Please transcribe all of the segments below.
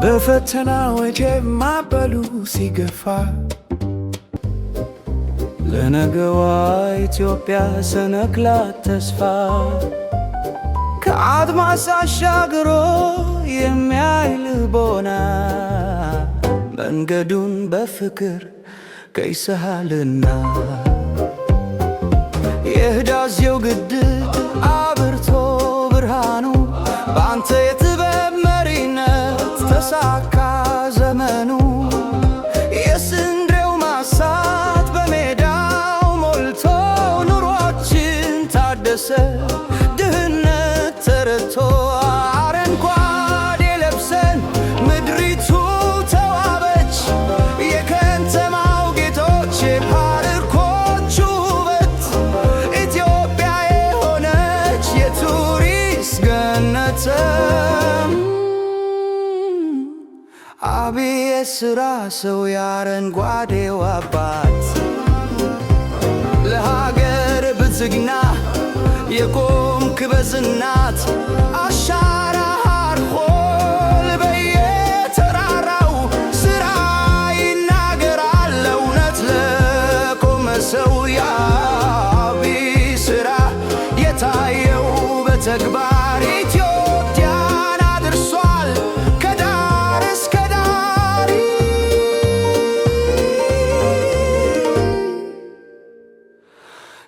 በፈተና ወጀብ ማዕበሉ ሲገፋ ለነገዋ ኢትዮጵያ ሰነክላት ተስፋ ከአድማስ አሻግሮ የሚያይ ልቦና መንገዱን በፍቅር ቀይሰሃልና የህዳሴው ግድብ አብርቶ ብርሃኑ በአንተ የጥበብ መሪነት ተሳካ ዘመኑ። የስንዴው ማሳት በሜዳው ሞልቶ ኑሯችን ታደሰ ድህነት ተረቶ አረንጓዴ ለብሰን ምድሪቱ ተዋበች የከተማው ጌጦች የፓርኮቹ ውበት ኢትዮጵያ የሆነች የቱሪስት ገነት። አብይ የሥራ ሰው የአረንጓዴው አባት ለሀገር ብልጽግና የቆምክ በጽናት አሻራ አርፎል በየተራራው ሥራ ይናገራል እውነት ለቆመ ሰው። የአብይ ሥራ የታየው በተግባር ኢትዮጵያን አድርሷል ከዳር እስከ ዳር።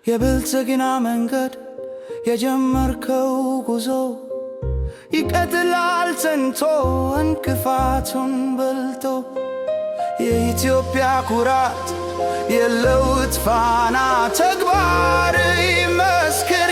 የብልጽግና መንገድ የጀመርከው ጉዞ ይቀጥላል ጸንቶ እንቅፋቱን በልቶ። የኢትዮጵያ ኩራት የለውጥ ፋና ተግባር ይመስክር